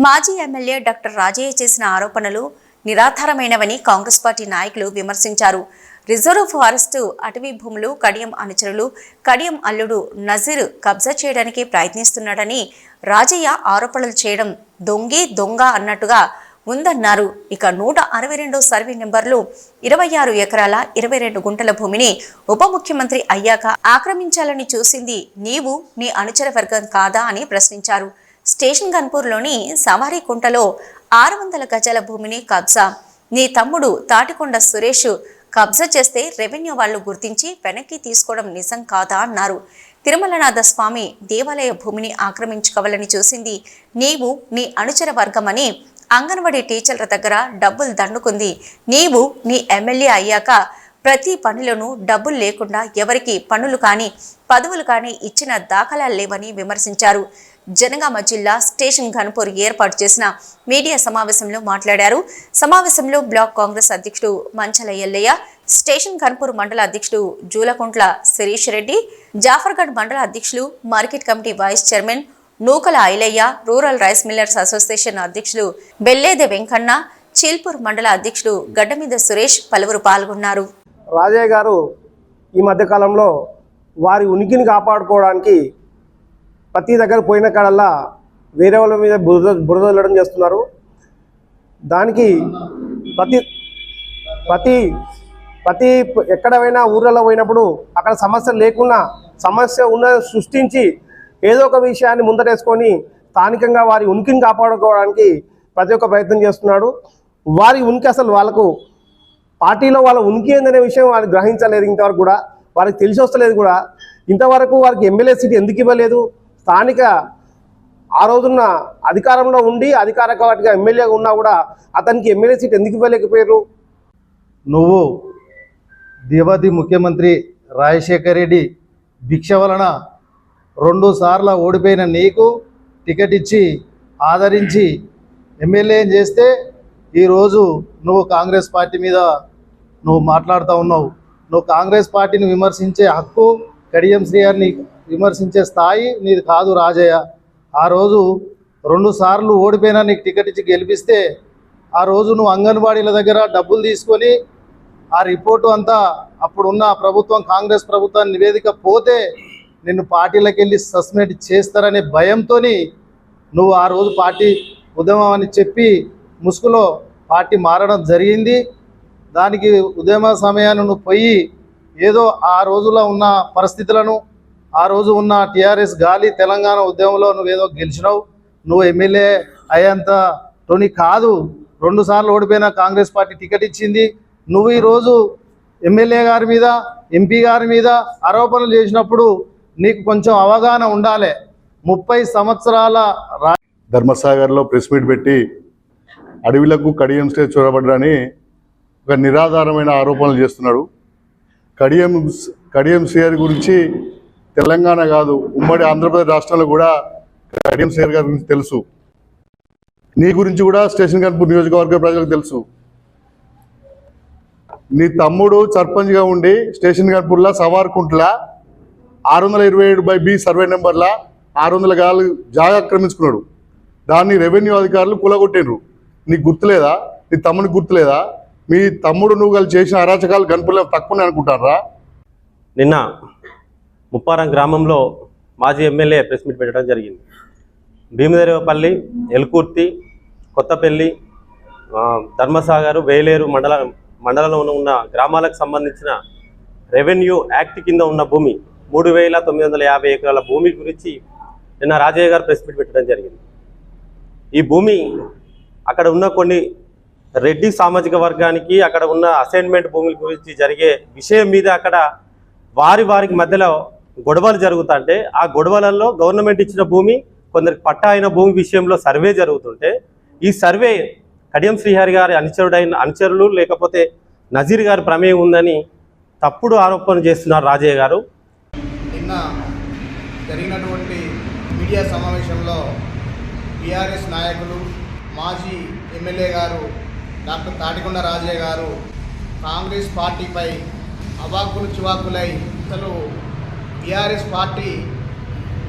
మాజీ MLA doctor Rajaiah చేసిన ఆరోపణలు నిరాధారమైనవని కాంగ్రెస్ పార్టీ నాయకులు విమర్శించారు. రిజర్వ్ ఫారెస్టు అటవీ భూములు కడియం అనుచరులు కడియం అల్లుడు నజీర్ కబ్జా చేయడానికి ప్రయత్నిస్తున్నాడని రాజయ్య ఆరోపణలు చేయడం దొంగ అన్నట్టుగా ఉందన్నారు. ఇక 162 సర్వే నెంబర్లు 26 ఎకరాల 22 గుంటల భూమిని ఉప ముఖ్యమంత్రి అయ్యాక ఆక్రమించాలని చూసింది నీవు నీ అనుచర వర్గం కాదా అని ప్రశ్నించారు. స్టేషన్ గన్పూర్లోని సవారీ కుంటలో 600 గజాల భూమిని కబ్జా నీ తమ్ముడు తాటికొండ సురేష్ కబ్జా చేస్తే రెవెన్యూ వాళ్లు గుర్తించి వెనక్కి తీసుకోవడం నిజం కాదా అన్నారు. తిరుమలనాథ స్వామి దేవాలయ భూమిని ఆక్రమించుకోవాలని చూసింది నీవు నీ అనుచర వర్గమని అంగన్వాడీ టీచర్ల దగ్గర డబ్బులు దండుకుంది నీవు నీ ఎమ్మెల్యే అయ్యాక ప్రతి పనులను డబ్బులు లేకుండా ఎవరికి పనులు కానీ పదవులు కానీ ఇచ్చిన దాఖలాలు లేవని విమర్శించారు. జనగామ జిల్లా స్టేషన్ ఘన్పూర్ ఏర్పాటు చేసిన మీడియా సమావేశంలో మాట్లాడారు. సమావేశంలో బ్లాక్ కాంగ్రెస్ అధ్యక్షుడు మంచల ఎల్లయ్య, స్టేషన్ ఘన్పూర్ మండల అధ్యక్షుడు జూలకుంట్ల శిరీష్ రెడ్డి, జాఫర్గఢ్ మండల అధ్యక్షులు, market committee vice chairman Nookala Ailaiah, rural rice millers association అధ్యక్షులు బెల్లేదే వెంకన్న, చీల్పూర్ మండల అధ్యక్షుడు గడ్డమీద సురేష్ పలువురు పాల్గొన్నారు. రాజయ్య గారు ఈ మధ్యకాలంలో వారి ఉనికిని కాపాడుకోవడానికి ప్రతి దగ్గర పోయిన కాడల్లా వేరే వాళ్ళ మీద బురదలడం చేస్తున్నారు. దానికి ప్రతి ఎక్కడైనా ఊర్లలో పోయినప్పుడు అక్కడ సమస్య లేకున్నా సమస్య ఉన్న సృష్టించి ఏదో ఒక విషయాన్ని ముందరేసుకొని స్థానికంగా వారి ఉనికిని కాపాడుకోవడానికి ప్రతి ఒక్క ప్రయత్నం చేస్తున్నాడు. వారి ఉనికి అసలు వాళ్ళకు పార్టీలో వాళ్ళ ఉనికి ఏందనే విషయం వారికి గ్రహించలేదు. ఇంతవరకు కూడా వారికి తెలిసి వస్తలేదు కూడా. ఇంతవరకు వారికి ఎమ్మెల్యే సీట్ ఎందుకు ఇవ్వలేదు? స్థానిక ఆ రోజున్న అధికారంలో ఉండి అధికారిక వాటిగా ఎమ్మెల్యేగా ఉన్నా కూడా అతనికి ఎమ్మెల్యే సీట్ ఎందుకు ఇవ్వలేకపోయారు? నువ్వు దేవాది ముఖ్యమంత్రి రాజశేఖర్ రెడ్డి భిక్ష వలన 2 సార్లు ఓడిపోయిన నీకు టికెట్ ఇచ్చి ఆదరించి ఎమ్మెల్యే చేస్తే ఈరోజు నువ్వు కాంగ్రెస్ పార్టీ మీద నువ్వు మాట్లాడుతూ ఉన్నావు. నువ్వు కాంగ్రెస్ పార్టీని విమర్శించే హక్కు, కడియం శ్రీగారిని విమర్శించే స్థాయి నీది కాదు రాజయ్య. ఆ రోజు 2 సార్లు ఓడిపోయినా నీకు టికెట్ ఇచ్చి గెలిపిస్తే ఆ రోజు నువ్వు అంగన్వాడీల దగ్గర డబ్బులు తీసుకొని ఆ రిపోర్టు అంతా అప్పుడున్న ప్రభుత్వం కాంగ్రెస్ ప్రభుత్వాన్ని నివేదిక పోతే నిన్ను పార్టీలకు వెళ్ళి సస్పెండ్ చేస్తారనే భయంతో నువ్వు ఆ రోజు పార్టీ ఉద్యమం అని చెప్పి ముసుగులో పార్టీ మారడం జరిగింది. దానికి ఉద్యమ సమయాన్ని నువ్వు పోయి ఏదో ఆ రోజులో ఉన్న పరిస్థితులను, ఆ రోజు ఉన్న టీఆర్ఎస్ గాలి తెలంగాణ ఉద్యమంలో నువ్వేదో గెలిచినావు. నువ్వు ఎమ్మెల్యే అయ్యేంత తోని కాదు. 2 సార్లు ఓడిపోయిన కాంగ్రెస్ పార్టీ టికెట్ ఇచ్చింది. నువ్వు ఈరోజు ఎమ్మెల్యే గారి మీద, ఎంపీ గారి మీద ఆరోపణలు చేసినప్పుడు నీకు కొంచెం అవగాహన ఉండాలి. 30 సంవత్సరాల ధర్మసాగర్లో ప్రెస్ మీట్ పెట్టి అడవిలకు కడియం స్టేజ్ చొరబడ్డని ఒక నిరాధారమైన ఆరోపణలు చేస్తున్నాడు. కడియం శ్రీగారి గురించి తెలంగాణ కాదు ఉమ్మడి ఆంధ్రప్రదేశ్ రాష్ట్రంలో కూడా కడియం శ్రీగారి గారి గురించి తెలుసు. నీ గురించి కూడా స్టేషన్ గన్పూర్ నియోజకవర్గ ప్రజలకు తెలుసు. నీ తమ్ముడు సర్పంచ్గా ఉండి స్టేషన్ గన్పూర్లో సవార్కుంట్ల 627/B సర్వే నెంబర్ల 600 గాలు జాగా ఆక్రమించుకున్నాడు. దాన్ని రెవెన్యూ అధికారులు కూలగొట్టిండ్రు. నీకు గుర్తులేదా? నీ తమ్మునికి గుర్తులేదా? మీ తమ్ముడు నువ్వు కలిసి చేసిన అరాచకాలు గన్పూర్లో తక్కువనే అనుకుంటారా? నిన్న ముప్పారం గ్రామంలో మాజీ ఎమ్మెల్యే ప్రెస్ మీట్ పెట్టడం జరిగింది. భీమదేవపల్లి, ఎల్కుర్తి, కొత్తపల్లి, ధర్మసాగర్, వేలేరు మండలంలో ఉన్న గ్రామాలకు సంబంధించిన రెవెన్యూ యాక్ట్ కింద ఉన్న భూమి 3,950 ఎకరాల భూమి గురించి నిన్న రాజయ్య గారు ప్రెస్ మీట్ పెట్టడం జరిగింది. ఈ భూమి అక్కడ ఉన్న కొన్ని రెడ్డి సామాజిక వర్గానికి అక్కడ ఉన్న అసైన్మెంట్ భూముల గురించి జరిగే విషయం మీద అక్కడ వారికి మధ్యలో గొడవలు జరుగుతుంటే ఆ గొడవలలో గవర్నమెంట్ ఇచ్చిన భూమి కొందరికి పట్టా అయిన భూమి విషయంలో సర్వే జరుగుతుంటే ఈ సర్వే కడియం శ్రీహరి గారి అనుచరులు లేకపోతే నజీర్ గారి ప్రమేయం ఉందని తప్పుడు ఆరోపణ చేస్తున్నారు రాజయ్య గారు. నిన్న జరిగినటువంటి మీడియా సమావేశంలో టీఆర్ఎస్ నాయకులు, మాజీ ఎమ్మెల్యే గారు డాక్టర్ తాటికొండ రాజయ్య గారు కాంగ్రెస్ పార్టీపై అవాక్కులు చివాకులై అసలు టీఆర్ఎస్ పార్టీ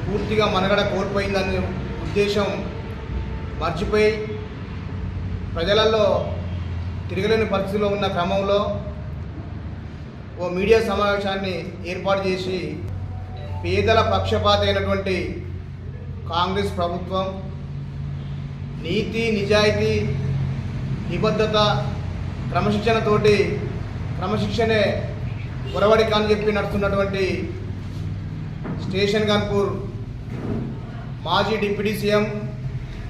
పూర్తిగా మనుగడ కోల్పోయిందనే ఉద్దేశం మర్చిపోయి ప్రజలలో తిరగలేని పరిస్థితిలో ఉన్న క్రమంలో ఓ మీడియా సమావేశాన్ని ఏర్పాటు చేసి పేదల పక్షపాత అయినటువంటి కాంగ్రెస్ ప్రభుత్వం నీతి నిజాయితీ నిబద్ధత క్రమశిక్షణే పొరవడిక అని చెప్పి నడుస్తున్నటువంటి స్టేషన్ గన్పూర్ మాజీ డిప్యూటీ సీఎం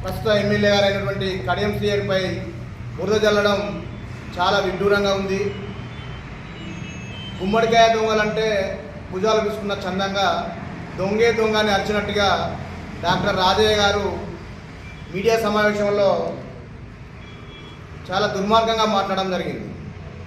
ప్రస్తుత ఎమ్మెల్యే గారైనటువంటి కడియం శ్రీహరిపై బురద జల్లడం చాలా విడ్డూరంగా ఉంది. గుమ్మడికాయ దొంగలంటే భుజాలు తీసుకున్న చందంగా దొంగే దొంగ అని అరిచినట్టుగా డాక్టర్ రాజయ్య గారు మీడియా సమావేశంలో చాలా దుర్మార్గంగా మాట్లాడడం జరిగింది.